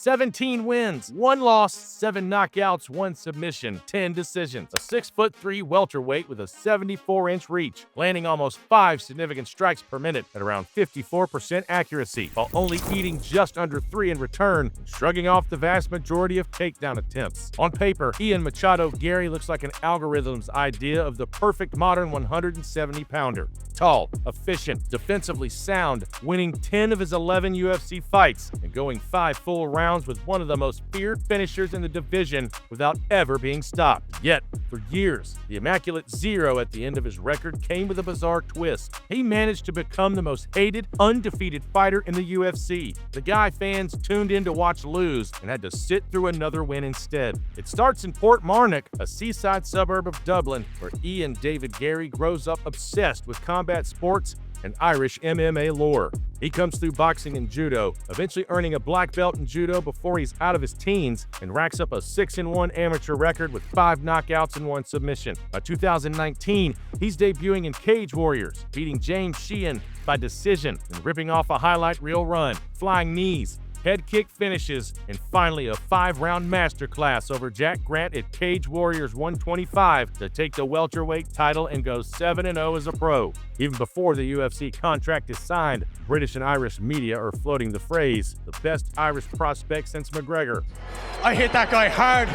17 wins, 1 loss, 7 knockouts, 1 submission, 10 decisions. A 6'3" welterweight with a 74-inch reach, landing almost 5 significant strikes per minute at around 54% accuracy, while only eating just under 3 in return and shrugging off the vast majority of takedown attempts. On paper, Machado Garry looks like an algorithm's idea of the perfect modern 170-pounder. Tall, efficient, defensively sound, winning 10 of his 11 UFC fights and going 5 full rounds with one of the most feared finishers in the division without ever being stopped. Yet, for years, the immaculate 0 at the end of his record came with a bizarre twist. He managed to become the most hated, undefeated fighter in the UFC. The guy fans tuned in to watch lose and had to sit through another win instead. It starts in Portmarnock, a seaside suburb of Dublin, where David Garry grows up obsessed with combat sports and Irish MMA lore. He comes through boxing and judo, eventually earning a black belt in judo before he's out of his teens, and racks up a 6-1 amateur record with 5 knockouts and 1 submission. By 2019, he's debuting in Cage Warriors, beating James Sheehan by decision and ripping off a highlight reel run, flying knees, head kick finishes, and finally a 5-round masterclass over Jack Grant at Cage Warriors 125 to take the welterweight title and go 7-0 as a pro. Even before the UFC contract is signed, British and Irish media are floating the phrase, the best Irish prospect since McGregor. I hit that guy hard.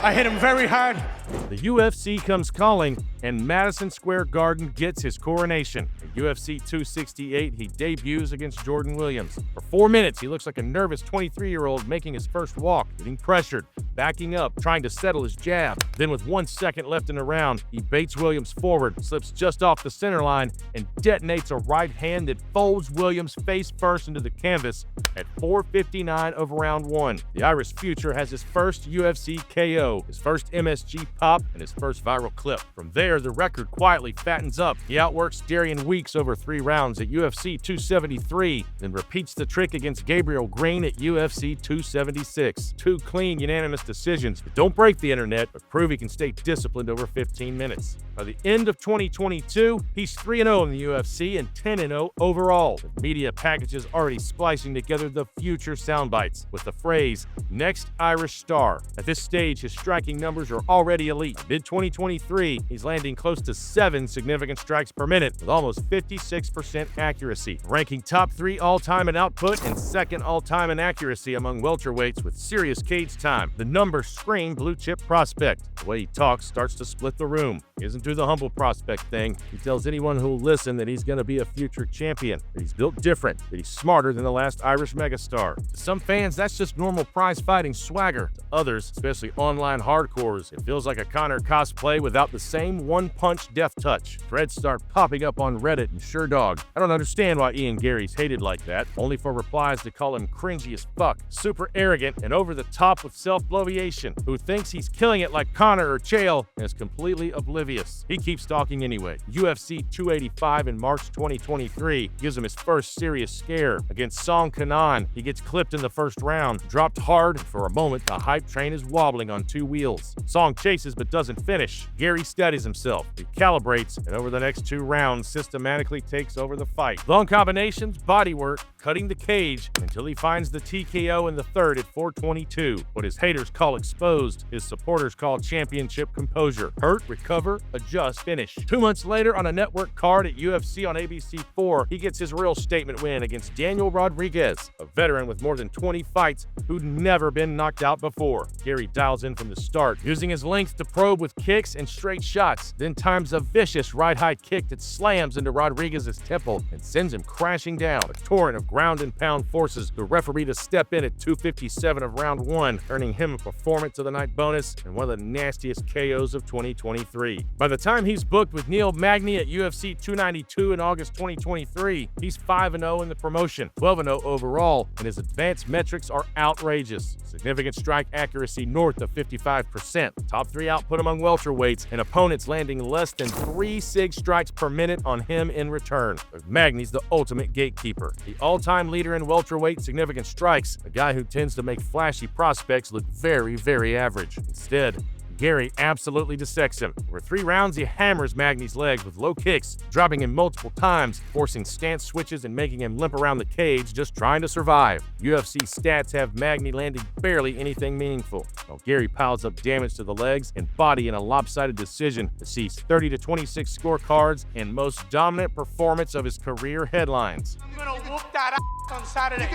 I hit him very hard. The UFC comes calling, and Madison Square Garden gets his coronation. At UFC 268, he debuts against Jordan Williams. For 4 minutes, he looks like a nervous 23-year-old making his first walk, getting pressured, backing up, trying to settle his jab. Then with 1 second left in the round, he baits Williams forward, slips just off the center line, and detonates a right hand that folds Williams face first into the canvas at 4:59 of round 1. The Irish future has his first UFC KO, his first MSG pop, and his first viral clip. From there, the record quietly fattens up. He outworks Darian Weeks over 3 rounds at UFC 273, then repeats the trick against Gabriel Green at UFC 276. 2 clean, unanimous decisions that don't break the internet, but prove he can stay disciplined over 15 minutes. By the end of 2022, he's 3-0 in the UFC and 10-0 overall. The media packages already splicing together the future soundbites with the phrase, next Irish star. At this stage, his striking numbers are already elite. Mid-2023, he's landing close to 7 significant strikes per minute with almost 56% accuracy, ranking top 3 all-time in output and 2nd all-time in accuracy among welterweights with serious cage time. The numbers scream blue-chip prospect. The way he talks starts to split the room. He isn't do the humble prospect thing. He tells anyone who'll listen that he's going to be a future champion, that he's built different, that he's smarter than the last Irish megastar. To some fans, that's just normal prize-fighting swagger. To others, especially online hardcores, it feels like a Conor cosplay without the same one-punch death touch. Threads start popping up on Reddit and SureDog. I don't understand why Garry's hated like that, only for replies to call him cringy as fuck, super arrogant, and over the top with self-bloviation, who thinks he's killing it like Conor or Chael and is completely oblivious. He keeps stalking anyway. UFC 285 in March 2023 gives him his first serious scare. Against Song Kanan, he gets clipped in the first round, dropped hard, and for a moment the hype train is wobbling on 2 wheels. Song chases but doesn't finish. Garry steadies himself, recalibrates, and over the next 2 rounds systematically takes over the fight. Long combinations, body work, cutting the cage, until he finds the TKO in the 3rd at 4:22. What his haters call exposed, his supporters call championship composure. Hurt, recover, adjust, finish. 2 months later, on a network card at UFC on ABC4, he gets his real statement win against Daniel Rodriguez, a veteran with more than 20 fights who'd never been knocked out before. Garry dials in from the start, using his length to probe with kicks and straight shots, then times a vicious right high kick that slams into Rodriguez's temple and sends him crashing down. A torrent of ground and pound forces the referee to step in at 2:57 of round 1, earning him a performance of the night bonus and one of the nastiest KOs of 2023. By the time he's booked with Neil Magny at UFC 292 in August 2023, he's 5-0 in the promotion, 12-0 overall, and his advanced metrics are outrageous. Significant strike accuracy north of 55%, top 3 output among welterweights, and opponents landing less than 3 sig strikes per minute on him in return. But Magny's the ultimate gatekeeper, the all-time leader in welterweight significant strikes, a guy who tends to make flashy prospects look very, very average. Instead, Garry absolutely dissects him. Over 3 rounds, he hammers Magny's legs with low kicks, dropping him multiple times, forcing stance switches and making him limp around the cage, just trying to survive. UFC stats have Magny landing barely anything meaningful, while Garry piles up damage to the legs and body in a lopsided decision to seize 30-26 scorecards and most dominant performance of his career headlines. I'm gonna whoop that ass on Saturday.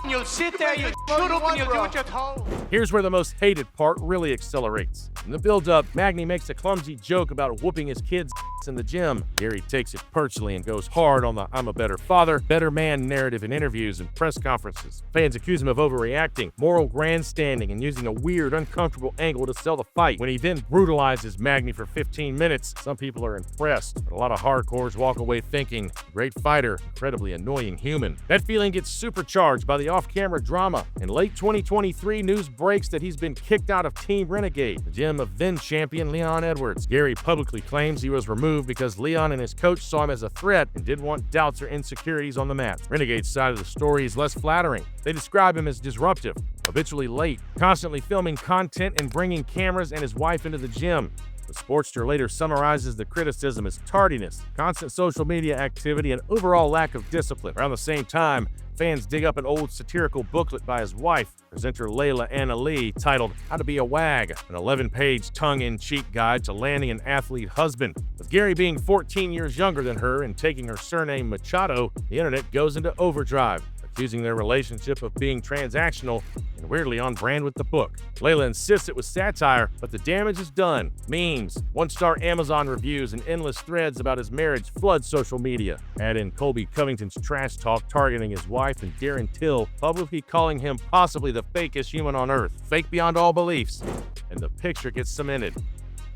You'll sit there, you'll shut up, and you'll do what you're told. Here's where the most hated part really accelerates. In the build-up, Magny makes a clumsy joke about whooping his kids' in the gym. Garry takes it personally and goes hard on the "I'm a better father, better man" narrative in interviews and press conferences. Fans accuse him of overreacting, moral grandstanding, and using a weird, uncomfortable angle to sell the fight. When he then brutalizes Magny for 15 minutes, some people are impressed, but a lot of hardcores walk away thinking, great fighter, incredibly annoying human. That feeling gets supercharged by the off-camera drama. In late 2023, news breaks that he's been kicked out of Team Renegade, the gym of then-champion Leon Edwards. Garry publicly claims he was removed because Leon and his coach saw him as a threat and didn't want doubts or insecurities on the mat. Renegade's side of the story is less flattering. They describe him as disruptive, habitually late, constantly filming content and bringing cameras and his wife into the gym. The Sportster later summarizes the criticism as tardiness, constant social media activity, and overall lack of discipline. Around the same time, fans dig up an old satirical booklet by his wife, presenter Layla Anna Lee, titled How to Be a Wag, an 11-page tongue-in-cheek guide to landing an athlete husband. With Garry being 14 years younger than her and taking her surname Machado, the internet goes into overdrive, accusing their relationship of being transactional and weirdly on brand with the book. Layla insists it was satire, but the damage is done. Memes, one-star Amazon reviews, and endless threads about his marriage flood social media. Add in Colby Covington's trash talk targeting his wife and Darren Till, publicly calling him possibly the fakest human on earth, fake beyond all beliefs, and the picture gets cemented.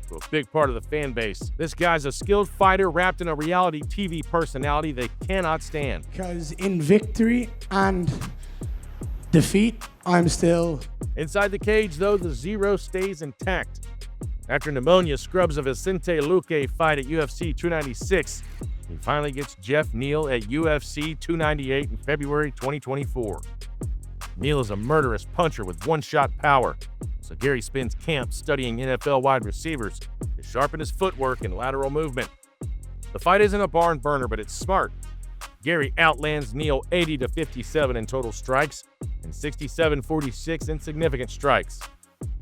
To a big part of the fan base, this guy's a skilled fighter wrapped in a reality TV personality they cannot stand. Because in victory and defeat, I'm still... Inside the cage, though, the zero stays intact. After pneumonia scrubs a Vicente Luque fight at UFC 296, he finally gets Jeff Neal at UFC 298 in February 2024. Neal is a murderous puncher with one-shot power, so Garry spends camp studying NFL wide receivers to sharpen his footwork and lateral movement. The fight isn't a barn burner, but it's smart. Garry outlands Neal 80-57 in total strikes and 67-46 in significant strikes,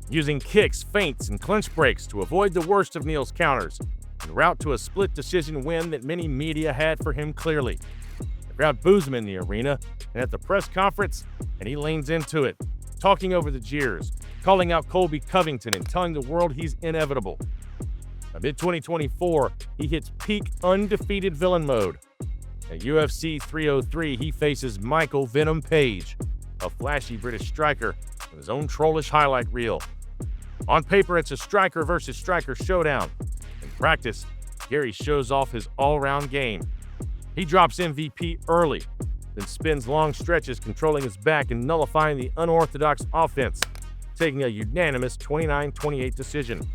using kicks, feints, and clinch breaks to avoid the worst of Neal's counters and route to a split decision win that many media had for him clearly. The crowd boos him in the arena and at the press conference, and he leans into it, talking over the jeers, calling out Colby Covington and telling the world he's inevitable. By mid-2024, he hits peak undefeated villain mode. At UFC 303, he faces Michael Venom Page, a flashy British striker with his own trollish highlight reel. On paper, it's a striker versus striker showdown. In practice, Garry shows off his all-round game. He drops MVP early, then spins long stretches controlling his back and nullifying the unorthodox offense, taking a unanimous 29-28 decision.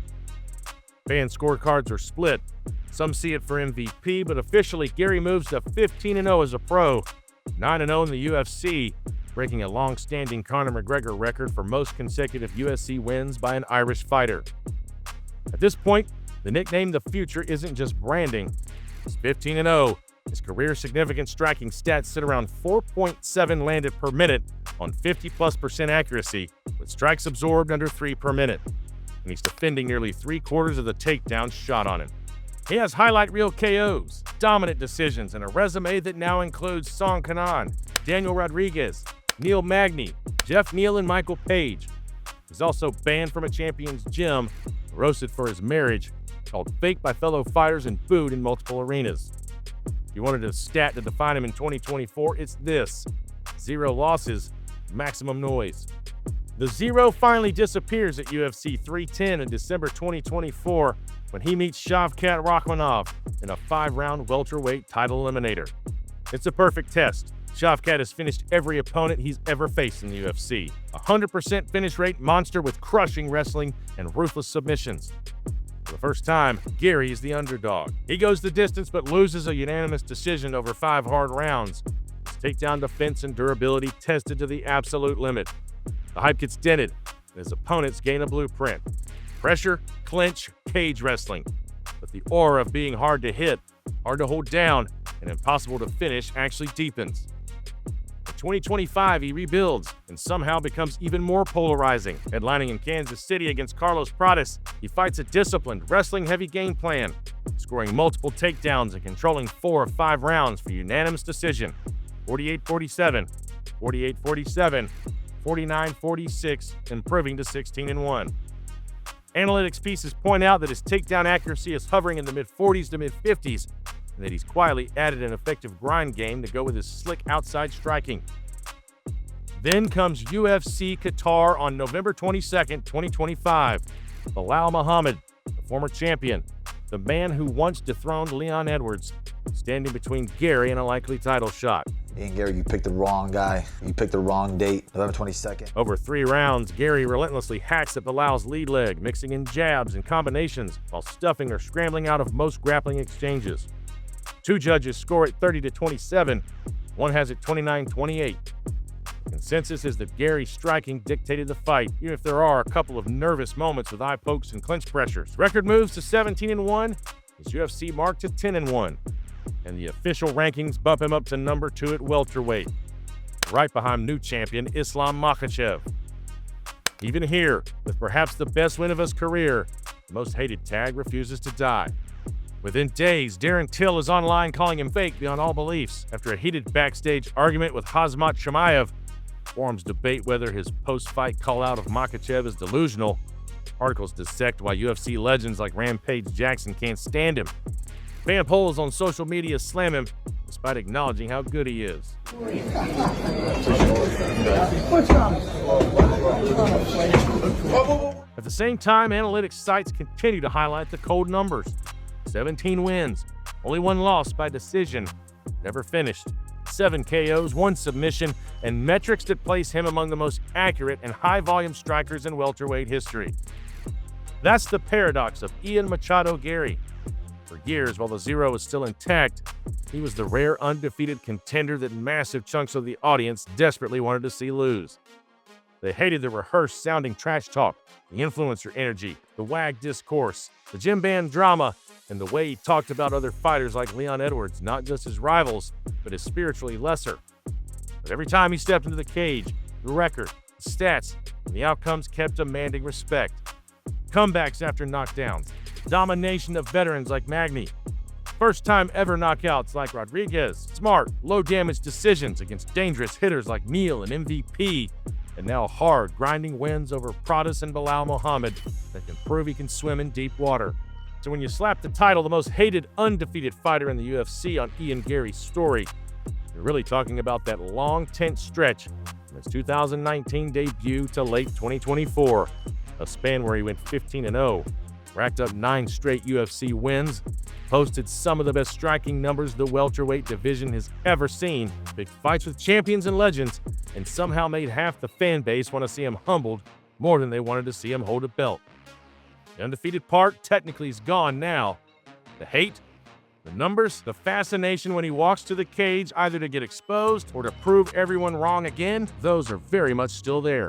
Fan scorecards are split. Some see it for MVP, but officially Garry moves to 15-0 as a pro, 9-0 in the UFC, breaking a long-standing Conor McGregor record for most consecutive UFC wins by an Irish fighter. At this point, the nickname The Future isn't just branding. He's 15-0. His career significant striking stats sit around 4.7 landed per minute on 50+% accuracy, with strikes absorbed under 3 per minute. And he's defending nearly 3/4 of the takedowns shot on him. He has highlight reel KOs, dominant decisions, and a resume that now includes Song Kanan, Daniel Rodriguez, Neil Magny, Jeff Neal, and Michael Page. He's also banned from a champion's gym, roasted for his marriage, called fake by fellow fighters, and booed in multiple arenas. If you wanted a stat to define him in 2024, it's this: 0 losses, maximum noise. The zero finally disappears at UFC 310 in December 2024 when he meets Shavkat Rakhmonov in a 5-round welterweight title eliminator. It's a perfect test. Shavkat has finished every opponent he's ever faced in the UFC. 100% finish rate monster with crushing wrestling and ruthless submissions. For the first time, Garry is the underdog. He goes the distance but loses a unanimous decision over 5 hard rounds. His takedown defense and durability tested to the absolute limit. The hype gets dented. His opponents gain a blueprint. Pressure, clinch, cage wrestling. But the aura of being hard to hit, hard to hold down, and impossible to finish actually deepens. In 2025, he rebuilds and somehow becomes even more polarizing. Headlining in Kansas City against Carlos Prates, he fights a disciplined, wrestling-heavy game plan, scoring multiple takedowns and controlling 4 of 5 rounds for unanimous decision. 48-47, 48-47, 49-46, improving to 16-1. Analytics pieces point out that his takedown accuracy is hovering in the mid-40s to mid-50s, and that he's quietly added an effective grind game to go with his slick outside striking. Then comes UFC Qatar on November 22nd, 2025. Belal Muhammad, the former champion, the man who once dethroned Leon Edwards, standing between Garry and a likely title shot. Ian Garry, you picked the wrong guy. You picked the wrong date, November 22nd. Over 3 rounds, Garry relentlessly hacks at Belal's lead leg, mixing in jabs and combinations while stuffing or scrambling out of most grappling exchanges. 2 judges score it 30-27, one has it 29-28. The consensus is that Garry's striking dictated the fight, even if there are a couple of nervous moments with eye pokes and clinch pressures. Record moves to 17-1, his UFC mark to 10-1, and the official rankings bump him up to number 2 at welterweight, right behind new champion Islam Makhachev. Even here, with perhaps the best win of his career, the most hated tag refuses to die. Within days, Darren Till is online calling him fake beyond all beliefs after a heated backstage argument with Khamzat Chimaev. Forums debate whether his post-fight call-out of Makhachev is delusional. Articles dissect why UFC legends like Rampage Jackson can't stand him. Fan polls on social media slam him, despite acknowledging how good he is. At the same time, analytics sites continue to highlight the cold numbers. 17 wins, only 1 loss by decision, never finished, 7 KOs, 1 submission, and metrics that place him among the most accurate and high-volume strikers in welterweight history. That's the paradox of Ian Machado Garry. For years, while the zero was still intact, he was the rare undefeated contender that massive chunks of the audience desperately wanted to see lose. They hated the rehearsed-sounding trash talk, the influencer energy, the wag discourse, the gym band drama, and the way he talked about other fighters like Leon Edwards, not just his rivals, but his spiritually lesser. But every time he stepped into the cage, the record, the stats, and the outcomes kept demanding respect. Comebacks after knockdowns, domination of veterans like Magny, first-time ever knockouts like Rodriguez, smart, low-damage decisions against dangerous hitters like Neal and MVP, and now hard, grinding wins over Prates and Belal Muhammad that can prove he can swim in deep water. So when you slap the title, the most hated undefeated fighter in the UFC, on Ian Garry's story, you're really talking about that long, tense stretch from his 2019 debut to late 2024, a span where he went 15-0, racked up 9 straight UFC wins, posted some of the best striking numbers the welterweight division has ever seen, big fights with champions and legends, and somehow made half the fan base want to see him humbled more than they wanted to see him hold a belt. The undefeated part technically is gone now. The hate, the numbers, the fascination when he walks to the cage either to get exposed or to prove everyone wrong again, those are very much still there.